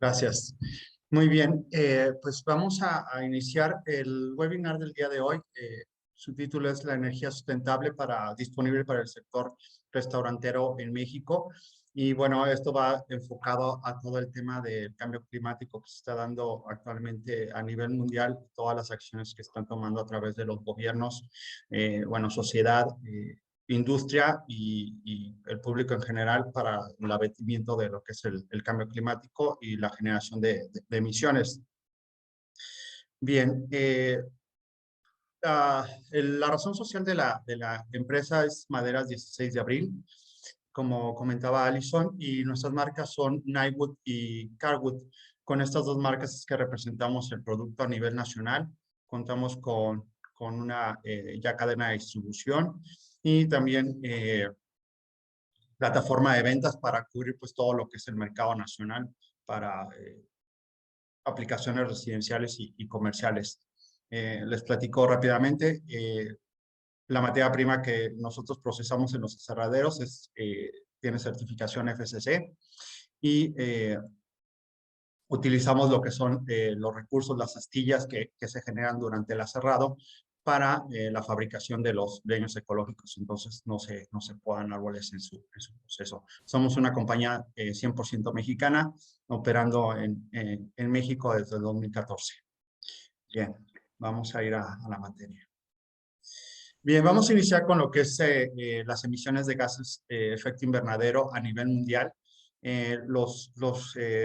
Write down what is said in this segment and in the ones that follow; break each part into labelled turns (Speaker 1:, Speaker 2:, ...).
Speaker 1: Gracias. Muy bien, pues vamos a iniciar el webinar del día de hoy. Su título es La energía sustentable disponible para el sector restaurantero en México. Y bueno, esto va enfocado a todo el tema del cambio climático que se está dando actualmente a nivel mundial, todas las acciones que están tomando a través de los gobiernos, sociedad, industria y el público en general para el abatimiento de lo que es el cambio climático y la generación de emisiones. Bien, la razón social de la empresa es Maderas 16 de Abril, como comentaba Alison, y nuestras marcas son Nightwood y Carwood. Con estas dos marcas es que representamos el producto a nivel nacional. Contamos con una ya cadena de distribución y también plataforma de ventas para cubrir pues todo lo que es el mercado nacional para aplicaciones residenciales y comerciales. Les platico rápidamente. La materia prima que nosotros procesamos en los aserraderos tiene certificación FSC y utilizamos lo que son los recursos, las astillas que se generan durante el aserrado para la fabricación de los leños ecológicos. Entonces, no se podan árboles en su proceso. Somos una compañía 100% mexicana, operando en México desde el 2014. Bien, vamos a ir a la materia. Bien, vamos a iniciar con lo que es las emisiones de gases efecto invernadero a nivel mundial. Los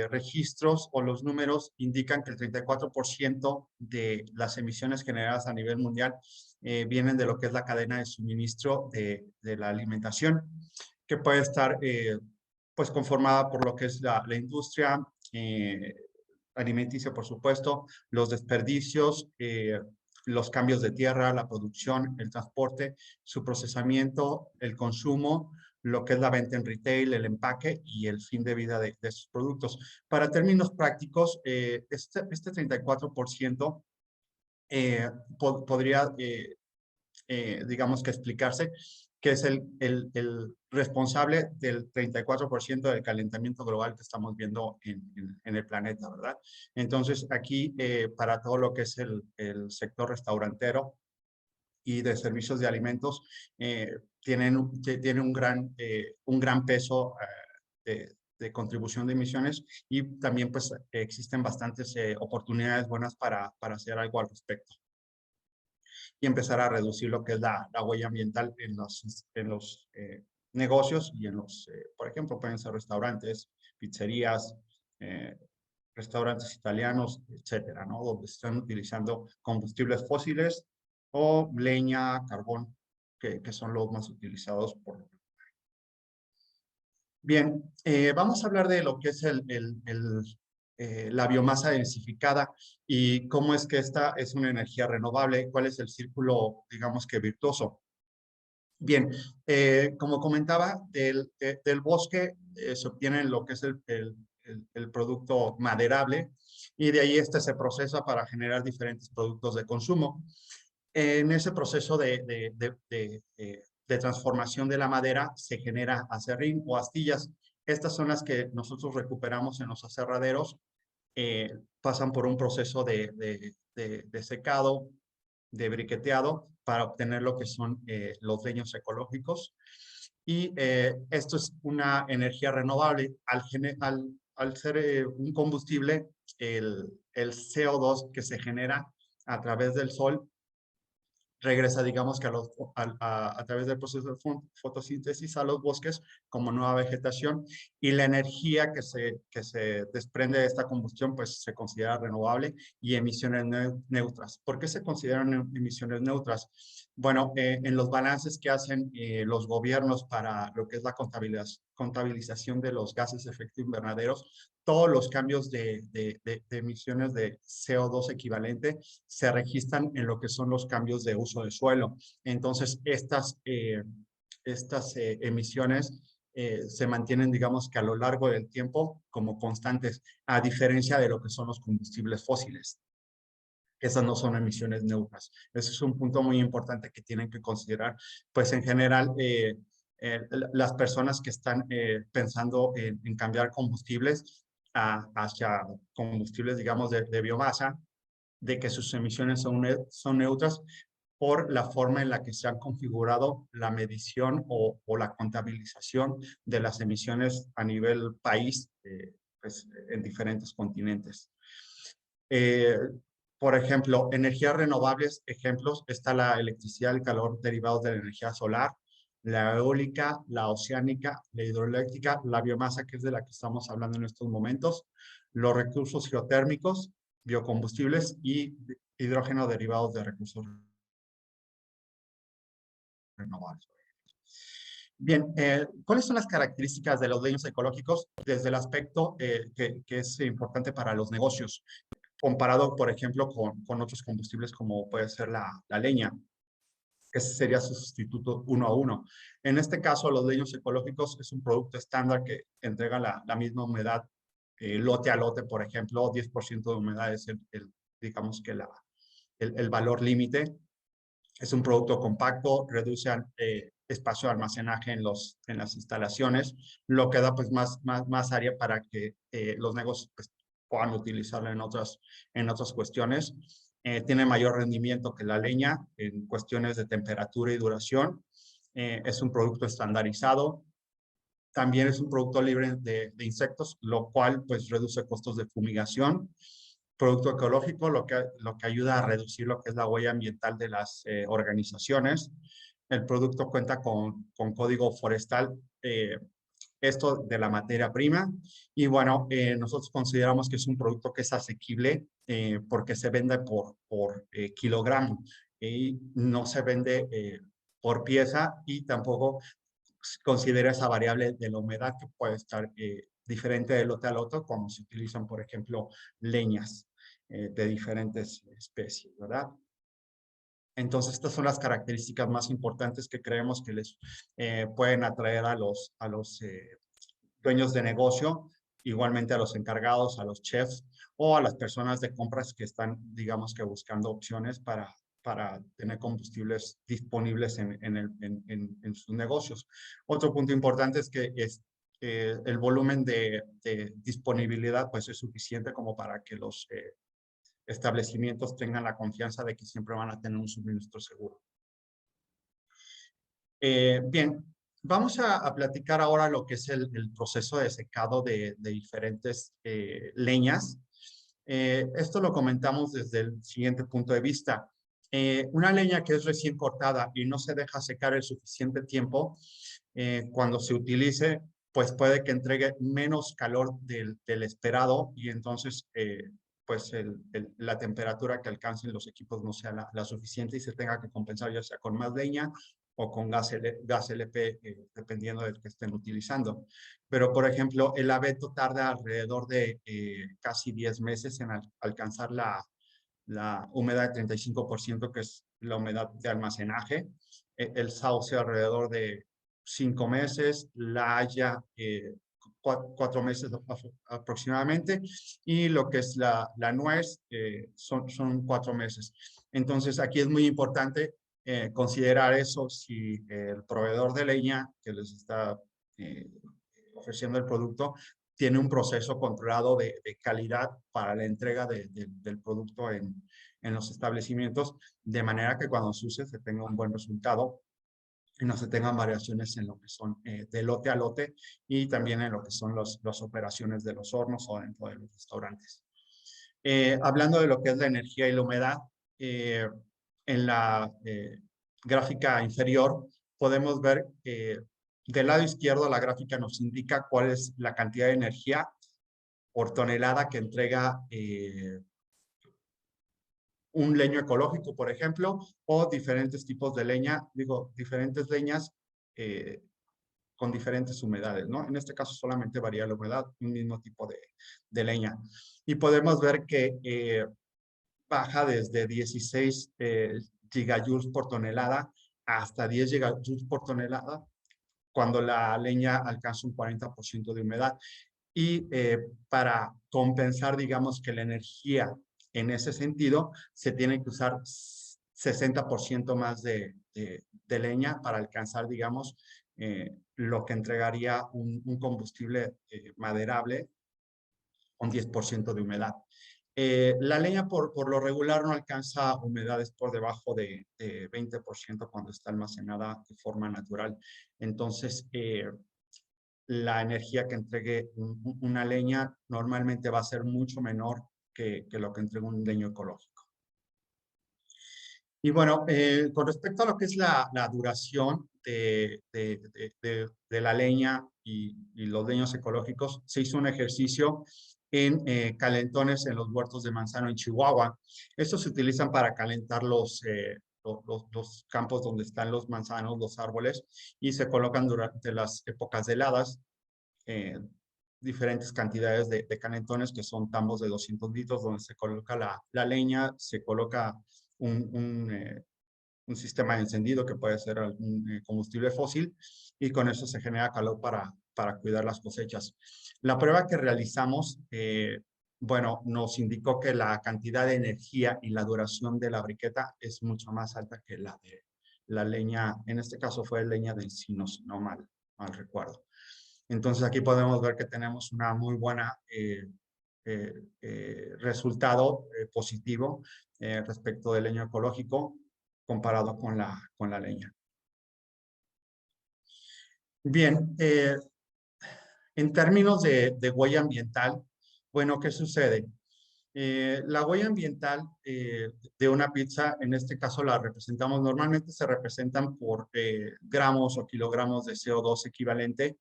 Speaker 1: registros o los números indican que el 34% de las emisiones generadas a nivel mundial vienen de lo que es la cadena de suministro de la alimentación, que puede estar pues conformada por lo que es la industria alimenticia, por supuesto, los desperdicios, los cambios de tierra, la producción, el transporte, su procesamiento, el consumo, lo que es la venta en retail, el empaque y el fin de vida de sus productos. Para términos prácticos, este 34% podría, digamos que explicarse, que es el responsable del 34% del calentamiento global que estamos viendo en el planeta, ¿verdad? Entonces, aquí, para todo lo que es el sector restaurantero y de servicios de alimentos, tiene un gran peso de contribución de emisiones y también pues existen bastantes oportunidades buenas para hacer algo al respecto y empezar a reducir lo que es la huella ambiental en los negocios y por ejemplo, pueden ser restaurantes, pizzerías, restaurantes italianos, etcétera, ¿no? Donde están utilizando combustibles fósiles o leña, carbón, que son los más utilizados por. Bien, vamos a hablar de lo que es la biomasa densificada y cómo es que esta es una energía renovable, cuál es el círculo, digamos que virtuoso. Bien, como comentaba, del bosque se obtiene lo que es el producto maderable y de ahí se procesa para generar diferentes productos de consumo. En ese proceso de transformación de la madera se genera acerrín o astillas. Estas son las que nosotros recuperamos en los aserraderos, pasan por un proceso de secado, de briqueteado, para obtener lo que son los leños ecológicos. Y esto es una energía renovable. Al ser un combustible, el CO2 que se genera a través del sol regresa, digamos que a través del proceso de fotosíntesis a los bosques como nueva vegetación, y la energía que se desprende de esta combustión pues se considera renovable y emisiones neutras. ¿Por qué se consideran emisiones neutras? Bueno, en los balances que hacen los gobiernos para lo que es la contabilización de los gases de efecto invernaderos, todos los cambios de emisiones de CO2 equivalente se registran en lo que son los cambios de uso de suelo. Entonces, estas emisiones se mantienen, digamos que a lo largo del tiempo como constantes, a diferencia de lo que son los combustibles fósiles. Esas no son emisiones neutras. Ese es un punto muy importante que tienen que considerar. Pues en general, las personas que están pensando en cambiar combustibles hacia combustibles, digamos, de biomasa, de que sus emisiones son neutras por la forma en la que se han configurado la medición o la contabilización de las emisiones a nivel país, pues, en diferentes continentes. Eh, por ejemplo, energías renovables, ejemplos, está la electricidad, el calor derivados de la energía solar, la eólica, la oceánica, la hidroeléctrica, la biomasa, que es de la que estamos hablando en estos momentos, los recursos geotérmicos, biocombustibles y hidrógeno derivados de recursos renovables. Bien, ¿cuáles son las características de los leños ecológicos desde el aspecto que es importante para los negocios, comparado, por ejemplo, con otros combustibles como puede ser la leña, que ese sería su sustituto 1 a 1? En este caso, los leños ecológicos es un producto estándar que entrega la misma humedad, lote a lote, por ejemplo, 10% de humedad es digamos que el valor límite. Es un producto compacto, reduce espacio de almacenaje en las instalaciones, lo que da pues más área para que los negocios pues, puedan utilizarlo en otras cuestiones. Tiene mayor rendimiento que la leña en cuestiones de temperatura y duración. Es un producto estandarizado. También es un producto libre de insectos, lo cual pues reduce costos de fumigación. Producto ecológico, lo que ayuda a reducir lo que es la huella ambiental de las organizaciones. El producto cuenta con código forestal, esto de la materia prima. Y bueno, nosotros consideramos que es un producto que es asequible porque se vende por kilogramo y no se vende por pieza, y tampoco considera esa variable de la humedad que puede estar diferente de lote a lote cuando se utilizan, por ejemplo, leñas de diferentes especies, ¿verdad? Entonces, estas son las características más importantes que creemos que les pueden atraer a los dueños de negocio, igualmente a los encargados, a los chefs o a las personas de compras que están, digamos que buscando opciones para tener combustibles disponibles en sus negocios. Otro punto importante es que el volumen de disponibilidad pues es suficiente como para que los establecimientos tengan la confianza de que siempre van a tener un suministro seguro. Bien, vamos a platicar ahora lo que es el proceso de secado de diferentes leñas. Esto lo comentamos desde el siguiente punto de vista. Una leña que es recién cortada y no se deja secar el suficiente tiempo, cuando se utilice, pues puede que entregue menos calor del esperado, y entonces pues la temperatura que alcancen los equipos no sea la suficiente y se tenga que compensar ya sea con más leña o con gas LP, dependiendo del que estén utilizando. Pero, por ejemplo, el abeto tarda alrededor de casi 10 meses en alcanzar la humedad de 35%, que es la humedad de almacenaje. El sauce alrededor de 5 meses, la haya 4 meses aproximadamente, y lo que es la nuez son 4 meses. Entonces, aquí es muy importante considerar eso si el proveedor de leña que les está ofreciendo el producto tiene un proceso controlado de calidad para la entrega del producto en los establecimientos, de manera que cuando se use se tenga un buen resultado y no se tengan variaciones en lo que son de lote a lote, y también en lo que son las operaciones de los hornos o dentro de los restaurantes. Hablando de lo que es la energía y la humedad, en la gráfica inferior podemos ver del lado izquierdo la gráfica nos indica cuál es la cantidad de energía por tonelada que entrega un leño ecológico, por ejemplo, o diferentes tipos de leña, diferentes leñas eh, con diferentes humedades, ¿no? En este caso solamente varía la humedad, un mismo tipo de leña. Y podemos ver que baja desde 16 gigajoules por tonelada hasta 10 gigajoules por tonelada cuando la leña alcanza un 40% de humedad. Y para compensar, digamos que la energía en ese sentido, se tiene que usar 60% más de leña para alcanzar, digamos, lo que entregaría un combustible maderable con 10% de humedad. La leña por lo regular no alcanza humedades por debajo de 20% cuando está almacenada de forma natural. Entonces, la energía que entregue una leña normalmente va a ser mucho menor que lo que entrega un leño ecológico. Y bueno, con respecto a lo que es la duración de la leña y los leños ecológicos, se hizo un ejercicio en calentones en los huertos de manzano en Chihuahua. Estos se utilizan para calentar los campos donde están los manzanos, los árboles, y se colocan durante las épocas de heladas diferentes cantidades de calentones que son tambos de 200 litros donde se coloca la leña, se coloca un sistema de encendido que puede ser algún combustible fósil y con eso se genera calor para cuidar las cosechas. La prueba que realizamos, bueno, nos indicó que la cantidad de energía y la duración de la briqueta es mucho más alta que la de la leña, en este caso fue leña de encino, si no mal recuerdo. Entonces aquí podemos ver que tenemos una muy buena resultado positivo respecto del leño ecológico comparado con la leña. Bien, en términos de huella ambiental, bueno, ¿qué sucede? La huella ambiental de una pizza, en este caso la representamos, normalmente se representan por gramos o kilogramos de CO2 equivalente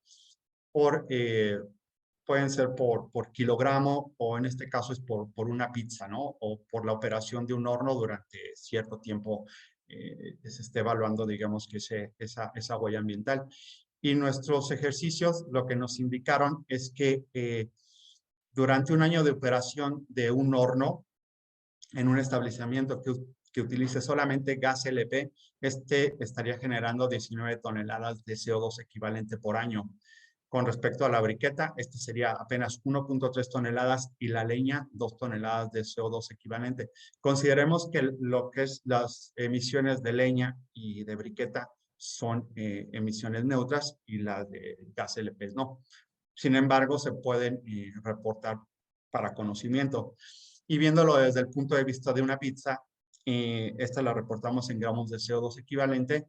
Speaker 1: pueden ser por kilogramo o en este caso es por una pizza, ¿no? O por la operación de un horno durante cierto tiempo se esté evaluando, digamos, que esa huella ambiental. Y nuestros ejercicios lo que nos indicaron es que durante un año de operación de un horno en un establecimiento que utilice solamente gas LP, estaría generando 19 toneladas de CO2 equivalente por año. Con respecto a la briqueta, sería apenas 1.3 toneladas y la leña 2 toneladas de CO2 equivalente. Consideremos que lo que es las emisiones de leña y de briqueta son emisiones neutras y las de gas LP no. Sin embargo, se pueden reportar para conocimiento. Y viéndolo desde el punto de vista de una pizza, esta la reportamos en gramos de CO2 equivalente.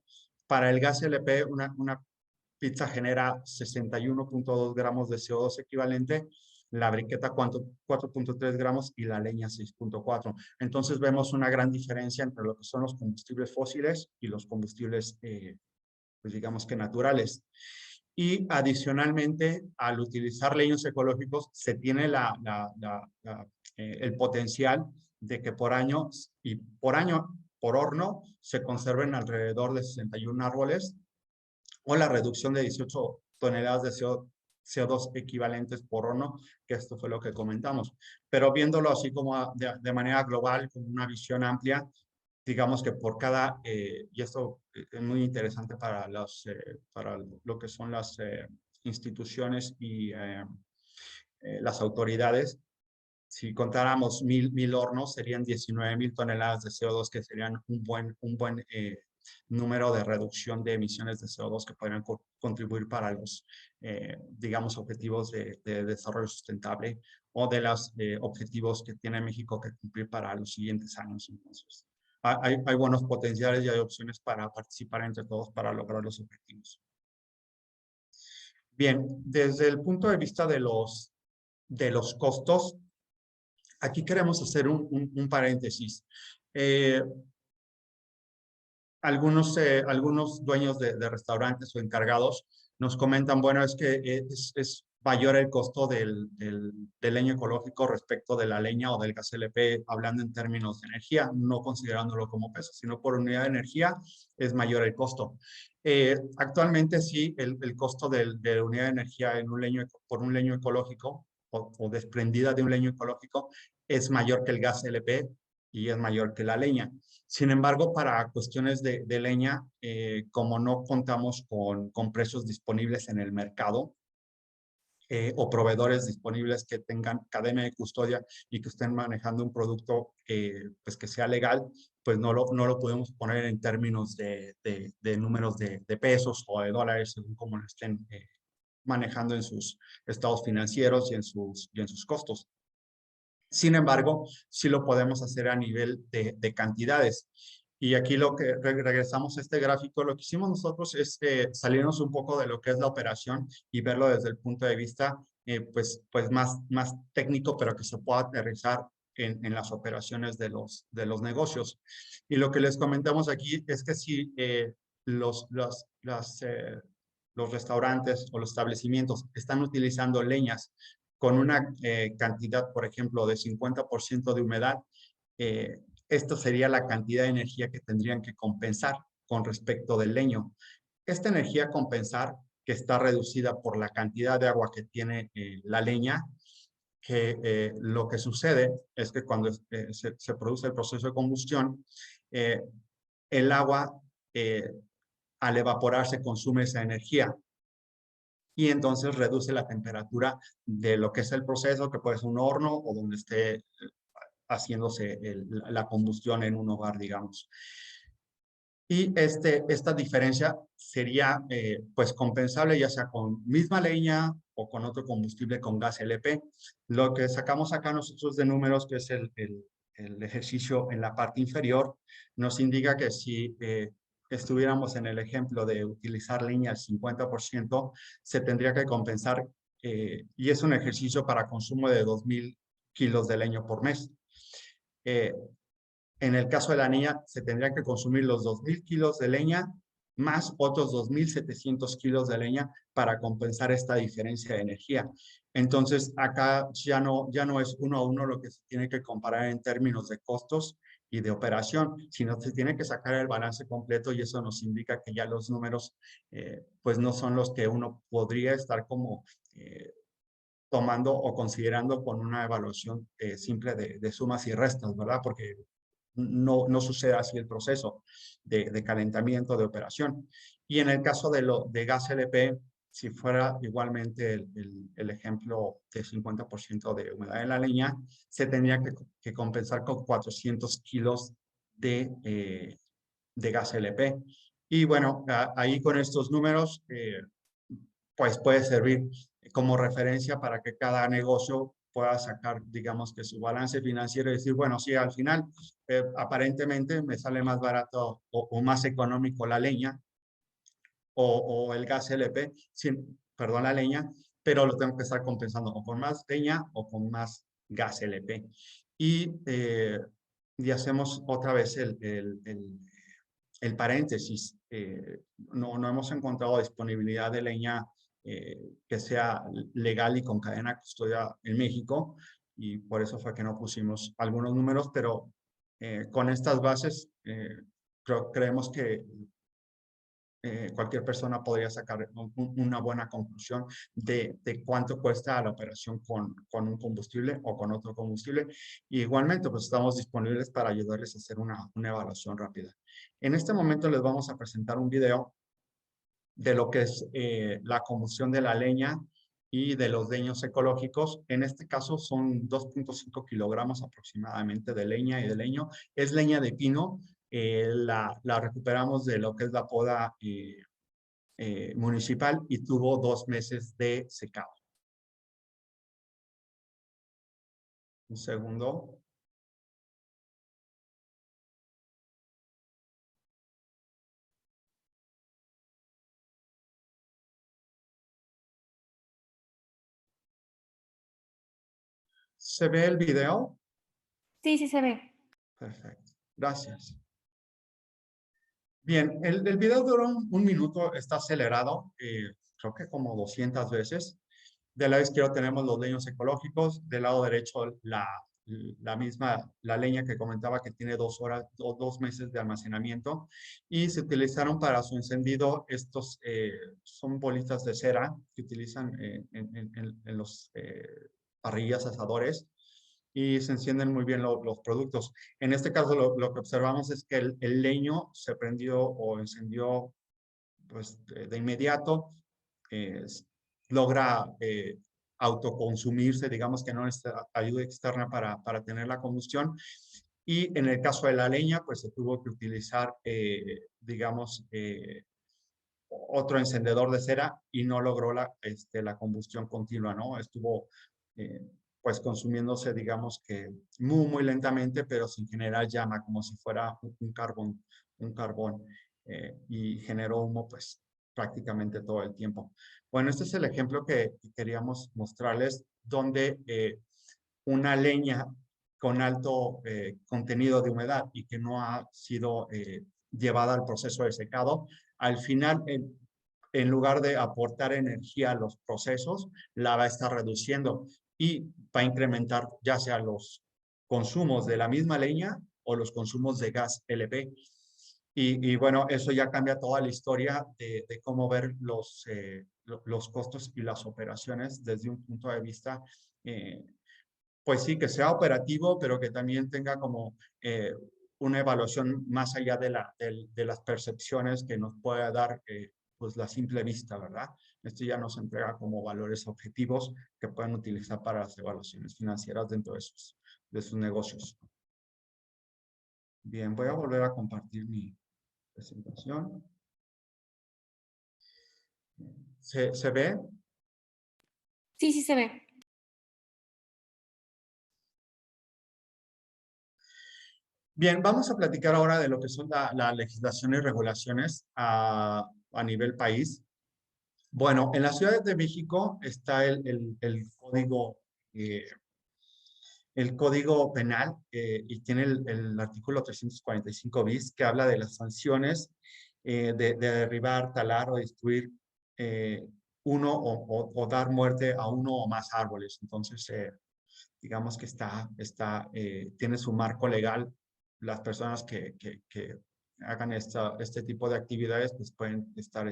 Speaker 1: Para el gas LP, una pizza genera 61.2 gramos de CO2 equivalente, la briqueta 4.3 gramos y la leña 6.4. Entonces vemos una gran diferencia entre lo que son los combustibles fósiles y los combustibles, pues digamos que naturales. Y adicionalmente, al utilizar leños ecológicos, se tiene el potencial de que por año, por horno, se conserven alrededor de 61 árboles o la reducción de 18 toneladas de CO2 equivalentes por horno, que esto fue lo que comentamos. Pero viéndolo así como de manera global, con una visión amplia, digamos que por cada, y esto es muy interesante para lo que son las instituciones y las autoridades, si contáramos mil hornos, serían 19,000 toneladas de CO2, que serían un buen número de reducción de emisiones de CO2 que podrían contribuir para los, digamos, objetivos de desarrollo sustentable o de los objetivos que tiene México que cumplir para los siguientes años. Entonces, hay buenos potenciales y hay opciones para participar entre todos para lograr los objetivos. Bien, desde el punto de vista de los costos, aquí queremos hacer un paréntesis. Algunos dueños de restaurantes o encargados nos comentan, bueno, es que es mayor el costo del leño ecológico respecto de la leña o del gas LP, hablando en términos de energía, no considerándolo como peso, sino por unidad de energía es mayor el costo. Actualmente sí, el costo de unidad de energía por un leño ecológico o desprendida de un leño ecológico es mayor que el gas LP y es mayor que la leña. Sin embargo, para cuestiones de leña, como no contamos con precios disponibles en el mercado o proveedores disponibles que tengan cadena de custodia y que estén manejando un producto pues que sea legal, pues no lo podemos poner en términos de números de pesos o de dólares, según como lo estén manejando en sus estados financieros y en sus costos. Sin embargo, sí lo podemos hacer a nivel de cantidades. Y aquí lo que regresamos a este gráfico, lo que hicimos nosotros es salirnos un poco de lo que es la operación y verlo desde el punto de vista pues más técnico, pero que se pueda aterrizar en las operaciones de los negocios. Y lo que les comentamos aquí es que si los, los, las, los restaurantes o los establecimientos están utilizando leñas con una cantidad, por ejemplo, de 50% de humedad, esto sería la cantidad de energía que tendrían que compensar con respecto del leño. Esta energía a compensar, que está reducida por la cantidad de agua que tiene la leña, que lo que sucede es que cuando se produce el proceso de combustión, eh, el agua al evaporarse consume esa energía y entonces reduce la temperatura de lo que es el proceso, que puede ser un horno o donde esté haciéndose la combustión en un hogar, digamos. Y esta diferencia sería pues compensable ya sea con misma leña o con otro combustible con gas LP. Lo que sacamos acá nosotros de números, que es el ejercicio en la parte inferior, nos indica que si estuviéramos en el ejemplo de utilizar leña al 50%, se tendría que compensar, y es un ejercicio para consumo de 2,000 kilos de leño por mes. Eh, en el caso de la leña, se tendría que consumir los 2,000 kilos de leña más otros 2,700 kilos de leña para compensar esta diferencia de energía. Entonces, acá ya no es uno a uno lo que se tiene que comparar en términos de costos y de operación, sino se tiene que sacar el balance completo y eso nos indica que ya los números pues no son los que uno podría estar como tomando o considerando con una evaluación simple de sumas y restas, ¿verdad? Porque no sucede así el proceso de calentamiento, de operación. Y en el caso de gas LP, si fuera igualmente el ejemplo de 50% de humedad en la leña, se tendría que compensar con 400 kilos de gas LP. Y bueno, ahí con estos números, pues puede servir como referencia para que cada negocio pueda sacar, digamos, que su balance financiero y decir, bueno, sí, al final, aparentemente me sale más barato o más económico la leña o el gas LP, sin, perdón, la leña, pero lo tengo que estar compensando o con más leña o con más gas LP. Y hacemos otra vez el paréntesis. No hemos encontrado disponibilidad de leña que sea legal y con cadena de custodia en México, y por eso fue que no pusimos algunos números, pero con estas bases creemos que cualquier persona podría sacar una buena conclusión de cuánto cuesta la operación con un combustible o con otro combustible. Y igualmente, pues estamos disponibles para ayudarles a hacer una evaluación rápida. En este momento les vamos a presentar un video de lo que es la combustión de la leña y de los leños ecológicos. En este caso son 2,5 kilogramos aproximadamente de leña y de leño. Es leña de pino. La recuperamos de lo que es la poda municipal y tuvo 2 meses de secado. Un segundo. ¿Se ve el video?
Speaker 2: Sí, sí se ve.
Speaker 1: Perfecto. Gracias. Bien, el video duró un minuto, está acelerado, creo que como 200 veces. Del lado izquierdo tenemos los leños ecológicos, del lado derecho la leña que comentaba que tiene 2 horas, 2 meses de almacenamiento, y se utilizaron para su encendido. Estos son bolitas de cera que utilizan en los parrillas, asadores, y se encienden muy bien los productos. En este caso lo que observamos es que el leño se prendió o encendió pues de inmediato, eh, logra autoconsumirse, digamos que no necesita ayuda externa para tener la combustión. Y en el caso de la leña, pues se tuvo que utilizar, digamos, otro encendedor de cera y no logró la combustión continua, ¿no? Estuvo pues consumiéndose, digamos que muy, muy lentamente, pero sin generar llama, como si fuera un carbón, y generó humo, pues prácticamente todo el tiempo. Bueno, este es el ejemplo que queríamos mostrarles, donde una leña con alto contenido de humedad y que no ha sido llevada al proceso de secado, al final, en lugar de aportar energía a los procesos, la va a estar reduciendo y va a incrementar ya sea los consumos de la misma leña o los consumos de gas LP. Y bueno, eso ya cambia toda la historia de cómo ver los costos y las operaciones desde un punto de vista, pues sí, que sea operativo, pero que también tenga como una evaluación más allá de las percepciones que nos puede dar pues la simple vista, ¿verdad? Esto ya nos entrega como valores objetivos que pueden utilizar para las evaluaciones financieras dentro de sus negocios. Bien, voy a volver a compartir mi presentación. ¿Se ve?
Speaker 2: Sí, sí se ve.
Speaker 1: Bien, vamos a platicar ahora de lo que son la legislación y regulaciones a nivel país. Bueno, en la Ciudad de México está eh, el código penal y tiene el artículo 345 bis que habla de las sanciones de derribar, talar o destruir uno o dar muerte a uno o más árboles. Entonces, digamos que tiene su marco legal. Las personas que hagan este tipo de actividades pues pueden estar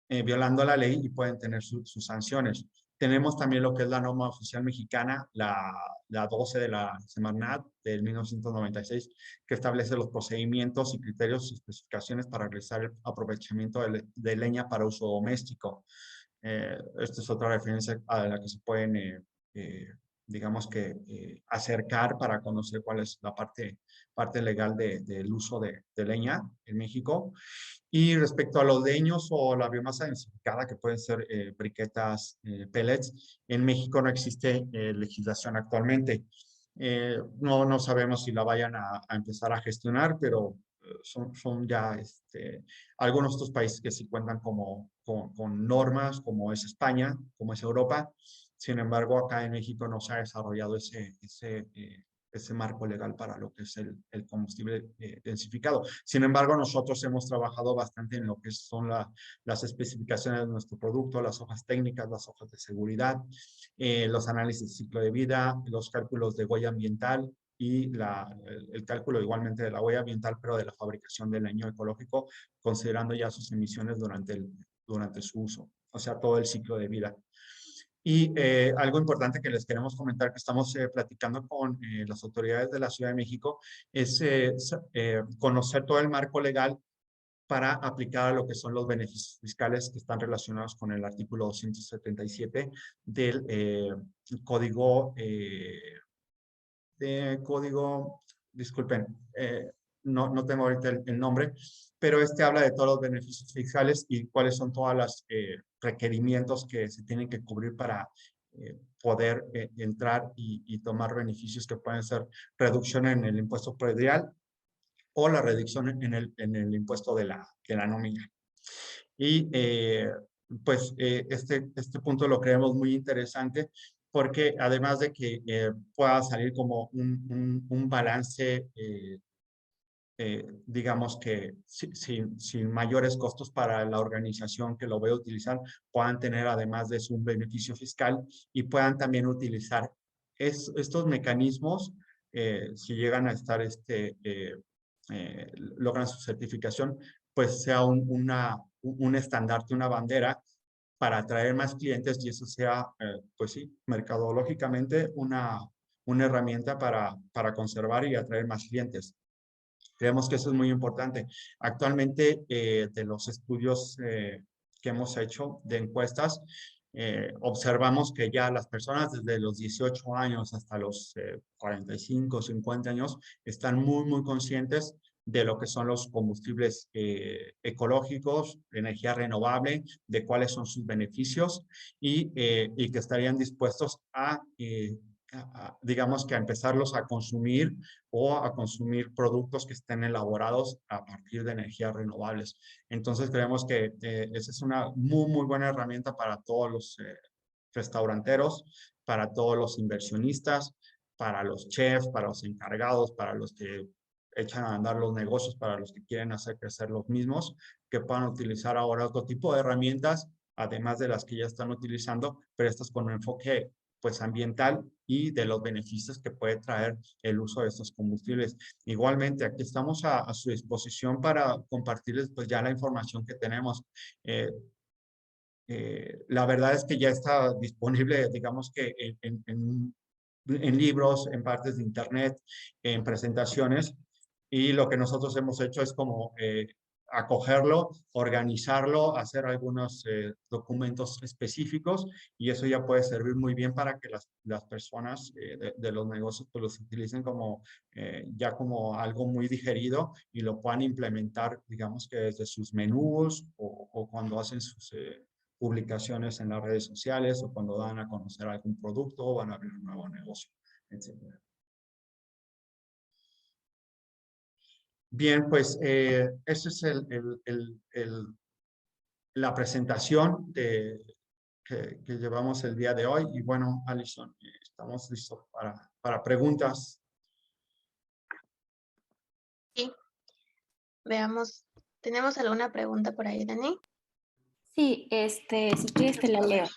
Speaker 1: eh, violando la ley y pueden tener sus sanciones. Tenemos también lo que es la norma oficial mexicana, la 12 de la Semarnat del 1996, que establece los procedimientos y criterios y especificaciones para realizar el aprovechamiento de leña para uso doméstico. Esta es otra referencia a la que se pueden, digamos que, acercar para conocer cuál es la parte legal del uso de leña en México. Y respecto a los leños o la biomasa densificada, que pueden ser briquetas, pellets, en México no existe legislación actualmente. No sabemos si la vayan a empezar a gestionar, pero son ya algunos de estos países que sí cuentan con normas, como es España, como es Europa. Sin embargo, acá en México no se ha desarrollado ese marco legal para lo que es el combustible densificado. Sin embargo, nosotros hemos trabajado bastante en lo que son las especificaciones de nuestro producto, las hojas técnicas, las hojas de seguridad, los análisis de ciclo de vida, los cálculos de huella ambiental y el cálculo igualmente de la huella ambiental, pero de la fabricación del leño ecológico, considerando ya sus emisiones durante su uso, o sea, todo el ciclo de vida. Y algo importante que les queremos comentar que estamos platicando con las autoridades de la Ciudad de México es conocer todo el marco legal para aplicar a lo que son los beneficios fiscales que están relacionados con el artículo 277 del código, disculpen, no tengo ahorita el nombre, pero habla de todos los beneficios fiscales y cuáles son todos los requerimientos que se tienen que cubrir para poder entrar y tomar beneficios que pueden ser reducción en el impuesto predial o la reducción en el impuesto de la nómina. Y pues este punto lo creemos muy interesante porque además de que pueda salir como un balance, digamos que sin mayores costos para la organización que lo vaya a utilizar, puedan tener además de eso un beneficio fiscal y puedan también utilizar estos mecanismos si llegan a estar, logran su certificación, pues sea un estandarte, una bandera para atraer más clientes y eso sea, pues sí, mercadológicamente una herramienta para conservar y atraer más clientes. Creemos que eso es muy importante. Actualmente, de los estudios que hemos hecho de encuestas, observamos que ya las personas desde los 18 años hasta los 45, 50 años están muy, muy conscientes de lo que son los combustibles ecológicos, energía renovable, de cuáles son sus beneficios y que estarían dispuestos digamos que a empezarlos a consumir o a consumir productos que estén elaborados a partir de energías renovables. Entonces creemos que esa es una muy buena herramienta para todos los restauranteros, para todos los inversionistas, para los chefs, para los encargados, para los que echan a andar los negocios, para los que quieren hacer crecer los mismos, que puedan utilizar ahora otro tipo de herramientas, además de las que ya están utilizando, pero estas con un enfoque pues ambiental y de los beneficios que puede traer el uso de estos combustibles. Igualmente, aquí estamos a su disposición para compartirles pues ya la información que tenemos. La verdad es que ya está disponible, digamos que en libros, en partes de internet, en presentaciones, y lo que nosotros hemos hecho es como acogerlo, organizarlo, hacer algunos documentos específicos, y eso ya puede servir muy bien para que las personas de los negocios pues los utilicen como ya como algo muy digerido y lo puedan implementar, digamos que desde sus menús o cuando hacen sus publicaciones en las redes sociales o cuando dan a conocer algún producto o van a abrir un nuevo negocio, etc. Bien, pues esa es la presentación que llevamos el día de hoy. Y bueno, Alison, estamos listos para preguntas.
Speaker 3: Sí, veamos. ¿Tenemos alguna pregunta por ahí, Dani?
Speaker 2: Sí, si quieres te la leo.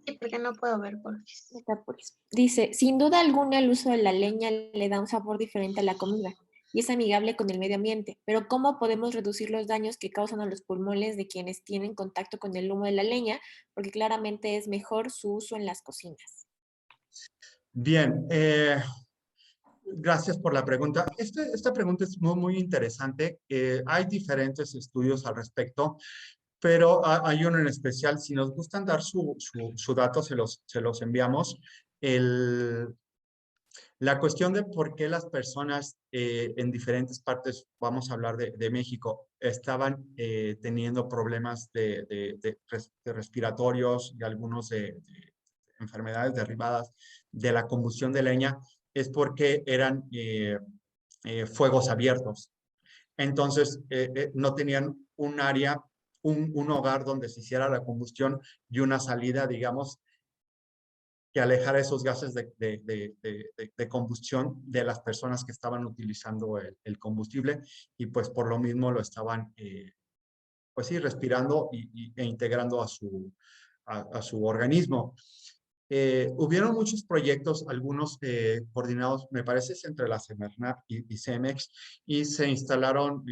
Speaker 3: Sí, porque no puedo ver, por
Speaker 2: No te apures. Dice, sin duda alguna el uso de la leña le da un sabor diferente a la comida y es amigable con el medio ambiente, pero ¿cómo podemos reducir los daños que causan a los pulmones de quienes tienen contacto con el humo de la leña? Porque claramente es mejor su uso en las cocinas.
Speaker 1: Bien, gracias por la pregunta. Esta pregunta es muy interesante. Hay diferentes estudios al respecto, pero hay uno en especial. Si nos gustan dar su dato, se los enviamos. La cuestión de por qué las personas en diferentes partes, vamos a hablar de México, estaban teniendo problemas de respiratorios y algunos de enfermedades derivadas de la combustión de leña, es porque eran fuegos abiertos. Entonces, no tenían un área, un hogar donde se hiciera la combustión y una salida, digamos, que alejara esos gases de combustión de las personas que estaban utilizando el combustible y pues por lo mismo lo estaban, pues sí, respirando e integrando a su organismo. Hubieron muchos proyectos, algunos coordinados, me parece, entre la Semarnat y Cemex, y se instalaron,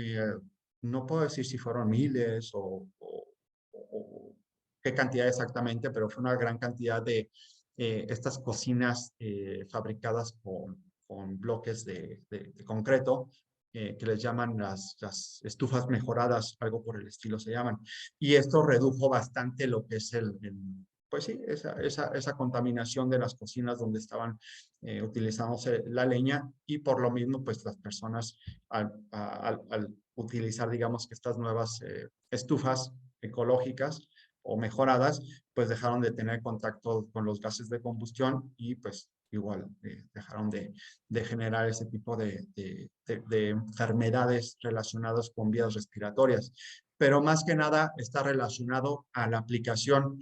Speaker 1: no puedo decir si fueron miles o qué cantidad exactamente, pero fue una gran cantidad de estas cocinas fabricadas con bloques de concreto, que les llaman las estufas mejoradas, algo por el estilo se llaman. Y esto redujo bastante lo que es pues sí, esa contaminación de las cocinas donde estaban utilizándose la leña y por lo mismo, pues las personas al utilizar, digamos que estas nuevas estufas ecológicas o mejoradas, pues dejaron de tener contacto con los gases de combustión y pues igual dejaron de generar ese tipo de enfermedades relacionadas con vías respiratorias. Pero más que nada está relacionado a la aplicación.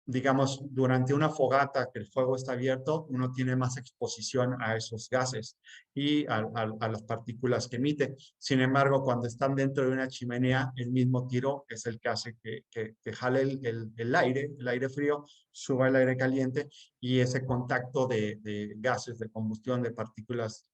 Speaker 1: Digamos, durante una fogata que el fuego está abierto, uno tiene más exposición a esos gases y a las partículas que emite. Sin embargo, cuando están dentro de una chimenea, el mismo tiro es el que hace que jale el aire frío, suba el aire caliente y ese contacto de gases de combustión, de partículas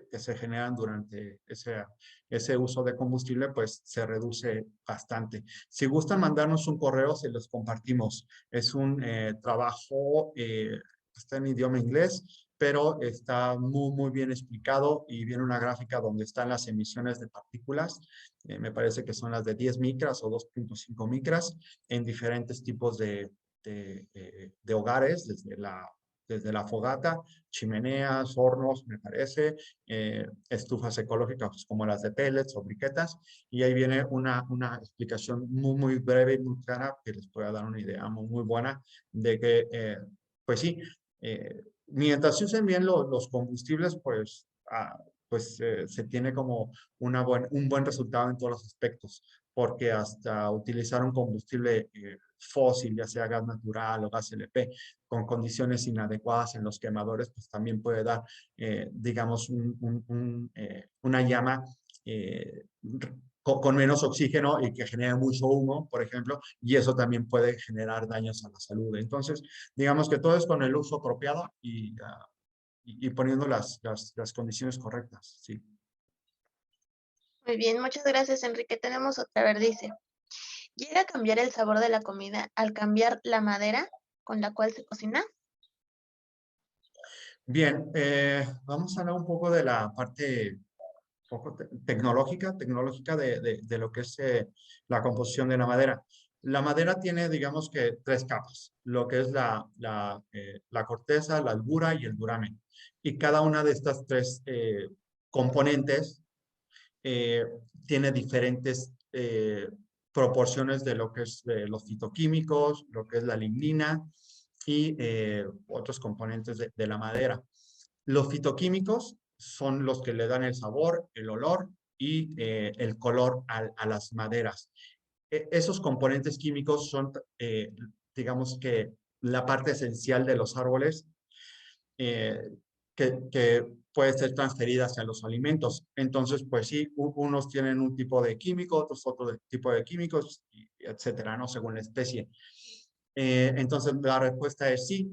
Speaker 1: que se generan durante ese uso de combustible, pues se reduce bastante. Si gustan mandarnos un correo, se los compartimos. Es un trabajo, está en idioma inglés, pero está muy bien explicado y viene una gráfica donde están las emisiones de partículas. Me parece que son las de 10 micras o 2.5 micras en diferentes tipos de hogares, desde desde la fogata, chimeneas, hornos, me parece, estufas ecológicas pues, como las de pellets o briquetas, y ahí viene una explicación muy breve y muy clara que les pueda dar una idea muy buena de que, pues sí, mientras se usen bien los combustibles, pues, se tiene como un buen resultado en todos los aspectos, porque hasta utilizar un combustible fósil, ya sea gas natural o gas LP, con condiciones inadecuadas en los quemadores, pues también puede dar, digamos, una llama con menos oxígeno y que genera mucho humo, por ejemplo, y eso también puede generar daños a la salud. Entonces, digamos que todo es con el uso apropiado y poniendo las condiciones correctas, sí.
Speaker 3: Muy bien, muchas gracias, Enrique. Tenemos otra, a ver, dice, ¿llega a cambiar el sabor de la comida al cambiar la madera con la cual se cocina?
Speaker 1: Bien, vamos a hablar un poco de la parte poco tecnológica de lo que es la composición de la madera. La madera tiene, digamos que, tres capas, lo que es la corteza, la albura y el duramen. Y cada una de estas tres componentes eh, tiene diferentes proporciones de lo que es los fitoquímicos, lo que es la lignina y otros componentes de la madera. Los fitoquímicos son los que le dan el sabor, el olor y el color a las maderas. Esos componentes químicos son, digamos que, la parte esencial de los árboles eh, que puede ser transferida hacia los alimentos. Entonces, pues sí, unos tienen un tipo de químico, otros otro tipo de químicos, etcétera, ¿no? Según la especie. Entonces, la respuesta es sí.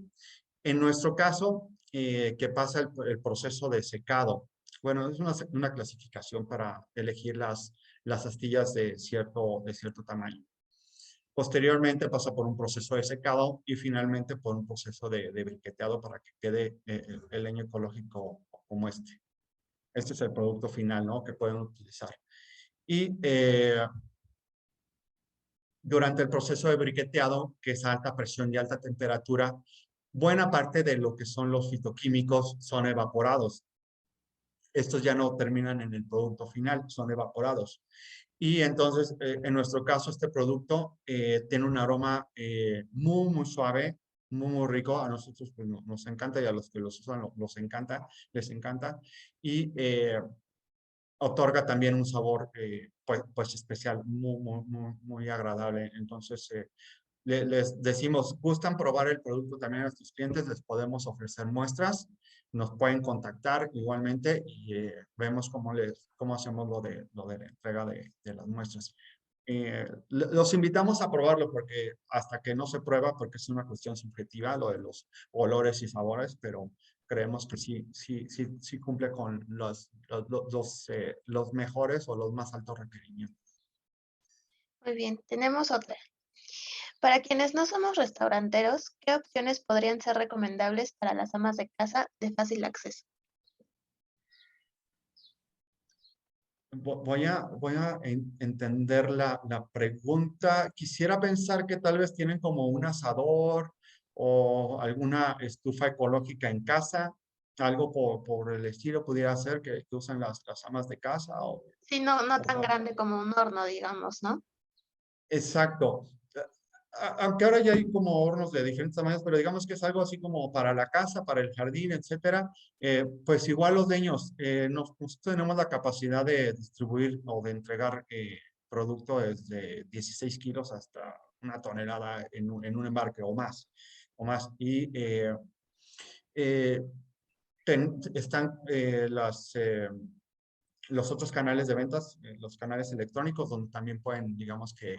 Speaker 1: En nuestro caso, que pasa el proceso de secado. Bueno, es una clasificación para elegir las astillas de cierto tamaño. Posteriormente pasa por un proceso de secado y finalmente por un proceso de briqueteado para que quede el leño ecológico como este. Este es el producto final, ¿no? Que pueden utilizar. Y durante el proceso de briqueteado, que es a alta presión y alta temperatura, buena parte de lo que son los fitoquímicos son evaporados. Estos ya no terminan en el producto final, son evaporados. Y entonces, en nuestro caso, este producto tiene un aroma muy suave, muy rico. A nosotros pues, nos encanta y a los que los usan les encanta. Y otorga también un sabor pues especial, muy agradable. Entonces, les decimos, ¿gustan probar el producto también a nuestros clientes? Les podemos ofrecer muestras, nos pueden contactar igualmente y vemos cómo hacemos lo de la entrega de las muestras. Los invitamos a probarlo porque hasta que no se prueba, porque es una cuestión subjetiva lo de los olores y sabores, pero creemos que sí cumple con los mejores o los más altos requerimientos.
Speaker 3: Muy bien, tenemos otra. Para quienes no somos restauranteros, ¿qué opciones podrían ser recomendables para las amas de casa de fácil acceso?
Speaker 1: Voy a entender la pregunta. Quisiera pensar que tal vez tienen como un asador o alguna estufa ecológica en casa, algo por el estilo pudiera ser que usan las amas de casa.
Speaker 3: Sí, no tan
Speaker 1: O-
Speaker 3: grande como un horno, digamos, ¿no?
Speaker 1: exacto. Aunque ahora ya hay como hornos de diferentes tamaños, pero digamos que es algo así como para la casa, para el jardín, etcétera. Pues igual los dueños, nosotros tenemos la capacidad de distribuir o de entregar producto desde 16 kilos hasta una tonelada en un embarque o más. Y eh, están los otros canales de ventas, los canales electrónicos, donde también pueden, digamos que,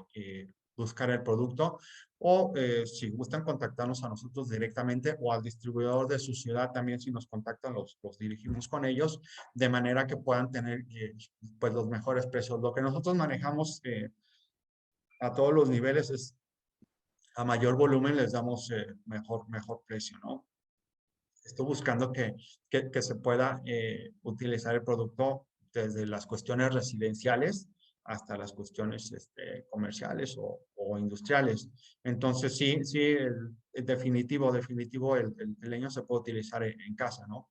Speaker 1: buscar el producto o si gustan contactarnos a nosotros directamente o al distribuidor de su ciudad también si nos contactan los dirigimos con ellos de manera que puedan tener pues los mejores precios. Lo que nosotros manejamos a todos los niveles es a mayor volumen les damos mejor precio, ¿no? Estoy buscando que se pueda utilizar el producto desde las cuestiones residenciales hasta las cuestiones comerciales o o industriales. Entonces, sí, sí, el definitivo, el leño se puede utilizar en casa, ¿no?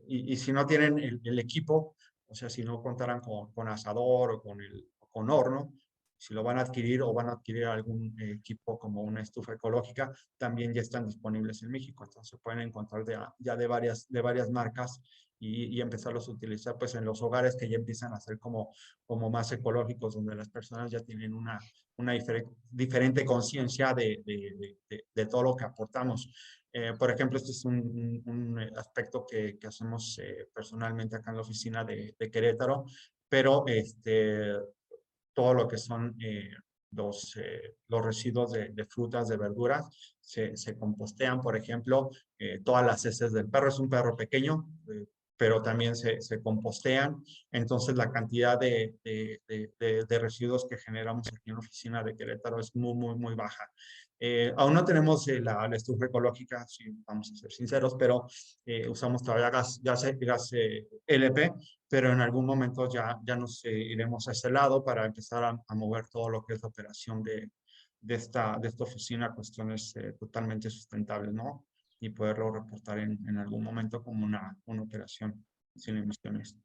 Speaker 1: Y si no tienen el equipo, o sea, si no contaran con asador o con horno, si lo van a adquirir o van a adquirir algún equipo como una estufa ecológica, también ya están disponibles en México. Entonces, pueden encontrar ya de varias marcas y empezarlos a utilizar pues en los hogares que ya empiezan a ser como más ecológicos, donde las personas ya tienen una diferente conciencia de todo lo que aportamos. Por ejemplo, este es un aspecto que hacemos personalmente acá en la oficina de Querétaro, pero todo lo que son los residuos de frutas, de verduras, se compostean, por ejemplo, todas las heces del perro. Es un perro pequeño, pero también se compostean. Entonces, la cantidad de residuos que generamos aquí en la oficina de Querétaro es muy, muy, muy baja. Aún no tenemos la estufa ecológica, si vamos a ser sinceros, pero usamos todavía gas LP, pero en algún momento ya nos iremos a ese lado para empezar a mover todo lo que es la operación de esta oficina a cuestiones totalmente sustentables, ¿no? Y poderlo reportar en algún momento como una operación sin emisiones.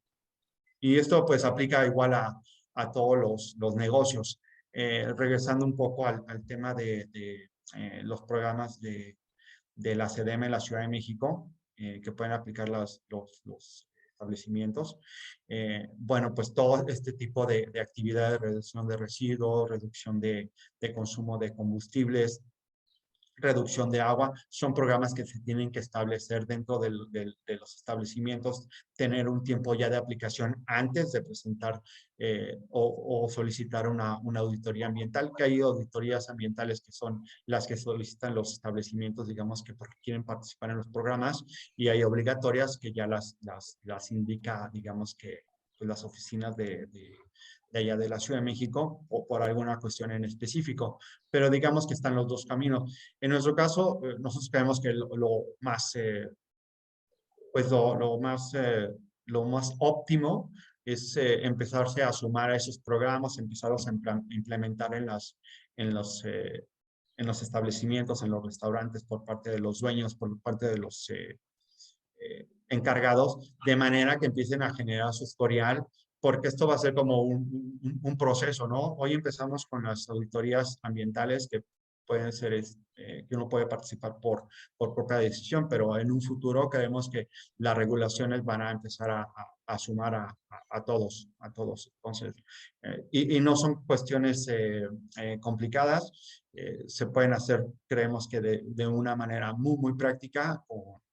Speaker 1: Y esto pues aplica igual a todos los negocios. Regresando un poco al tema de los programas de la CDM en la Ciudad de México, que pueden aplicar los establecimientos. Bueno, pues todo este tipo de actividades, reducción de residuos, reducción de consumo de combustibles, reducción de agua, son programas que se tienen que establecer dentro de los establecimientos, tener un tiempo ya de aplicación antes de presentar o solicitar una auditoría ambiental, que hay auditorías ambientales que son las que solicitan los establecimientos, digamos, que quieren participar en los programas, y hay obligatorias que ya las indica, digamos, que pues, las oficinas de allá de la Ciudad de México o por alguna cuestión en específico, pero digamos que están los dos caminos. En nuestro caso, nosotros creemos que lo más, pues lo más óptimo es empezarse a sumar a esos programas, empezarlos a implementar en los establecimientos, en los restaurantes, por parte de los dueños, por parte de los encargados, de manera que empiecen a generar su historial, porque esto va a ser como un proceso, ¿no? Hoy empezamos con las auditorías ambientales que pueden ser, que uno puede participar por propia decisión, pero en un futuro creemos que las regulaciones van a empezar a sumar a todos, a todos. Entonces, y no son cuestiones complicadas, se pueden hacer, creemos que de una manera muy, muy práctica,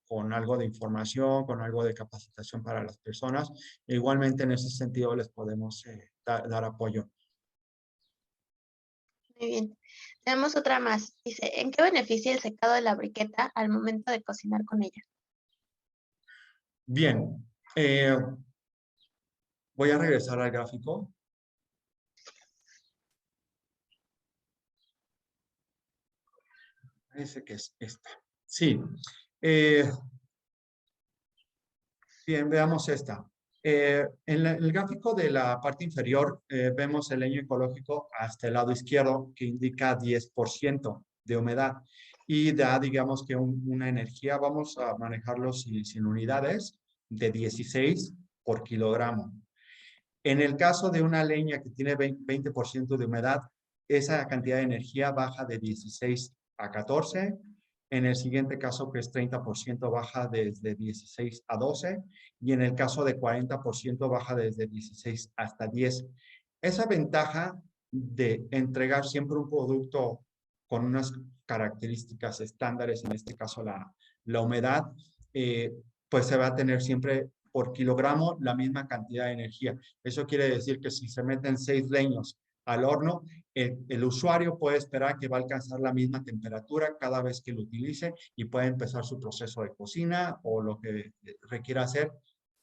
Speaker 1: con algo de información, con algo de capacitación para las personas. E igualmente en ese sentido les podemos dar apoyo.
Speaker 3: Muy bien. Tenemos otra más. Dice, ¿en qué beneficia el secado de la briqueta al momento de cocinar con ella?
Speaker 1: Bien, voy a regresar al gráfico. Parece que es esta. Sí. Bien, veamos esta. En el gráfico de la parte inferior vemos el leño ecológico hasta el lado izquierdo, que indica 10% de humedad y da, digamos, que una energía, vamos a manejarlo sin unidades, de 16 por kilogramo. En el caso de una leña que tiene 20% de humedad, esa cantidad de energía baja de 16 a 14. En el siguiente caso, que es 30%, baja desde 16 a 12. Y en el caso de 40%, baja desde 16 hasta 10. Esa ventaja de entregar siempre un producto con unas características estándares, en este caso la humedad, pues se va a tener siempre por kilogramo la misma cantidad de energía. Eso quiere decir que si se meten 6 leños al horno, el usuario puede esperar que va a alcanzar la misma temperatura cada vez que lo utilice y puede empezar su proceso de cocina o lo que requiera hacer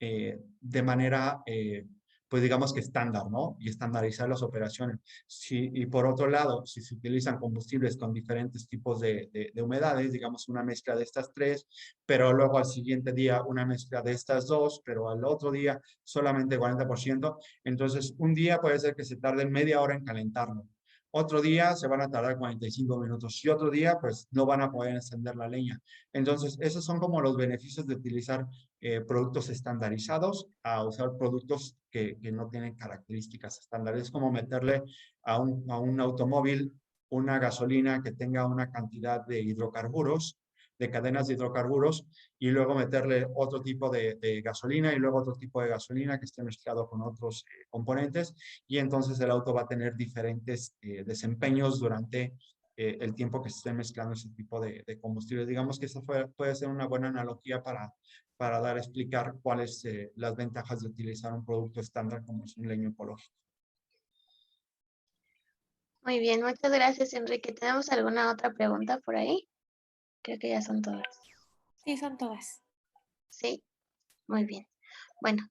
Speaker 1: de manera, pues digamos que estándar, ¿no? Y estandarizar las operaciones. Y por otro lado, si se utilizan combustibles con diferentes tipos de humedades, digamos una mezcla de estas tres, pero luego al siguiente día una mezcla de estas dos, pero al otro día solamente 40%, entonces un día puede ser que se tarde media hora en calentarlo. Otro día se van a tardar 45 minutos y otro día pues no van a poder encender la leña. Entonces, esos son como los beneficios de utilizar productos estandarizados a usar productos que no tienen características estándares. Es como meterle a un automóvil una gasolina que tenga una cantidad de hidrocarburos, de cadenas de hidrocarburos, y luego meterle otro tipo de gasolina y luego otro tipo de gasolina que esté mezclado con otros componentes, y entonces el auto va a tener diferentes desempeños durante el tiempo que se esté mezclando ese tipo de combustibles. Digamos que esa puede ser una buena analogía para dar a explicar cuáles las ventajas de utilizar un producto estándar como es un leño ecológico.
Speaker 3: Muy bien, muchas gracias, Enrique. ¿Tenemos alguna otra pregunta por ahí? Creo que ya son todas.
Speaker 2: Sí, son todas.
Speaker 3: Sí, muy bien. Bueno,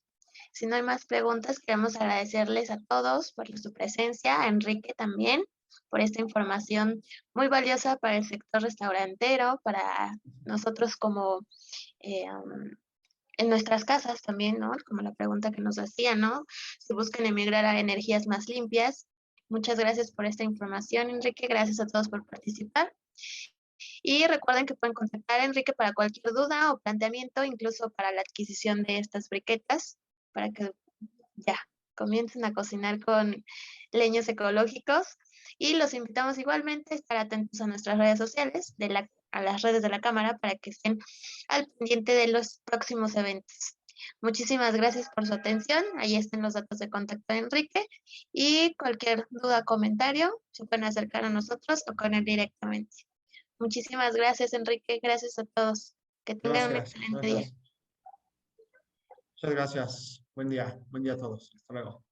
Speaker 3: si no hay más preguntas, queremos agradecerles a todos por su presencia, a Enrique también, por esta información muy valiosa para el sector restaurantero, para nosotros como en nuestras casas también, ¿no? Como la pregunta que nos hacía, ¿no? Si buscan emigrar a energías más limpias. Muchas gracias por esta información, Enrique. Gracias a todos por participar. Y recuerden que pueden contactar a Enrique para cualquier duda o planteamiento, incluso para la adquisición de estas briquetas, para que ya comiencen a cocinar con leños ecológicos. Y los invitamos igualmente a estar atentos a nuestras redes sociales, a las redes de la Cámara, para que estén al pendiente de los próximos eventos. Muchísimas gracias por su atención. Ahí están los datos de contacto de Enrique. Y cualquier duda o comentario se pueden acercar a nosotros o con él directamente. Muchísimas gracias, Enrique. Gracias a todos. Que tengan un
Speaker 1: Gracias,
Speaker 3: excelente día.
Speaker 1: gracias. Muchas gracias. Buen día a todos. Hasta luego.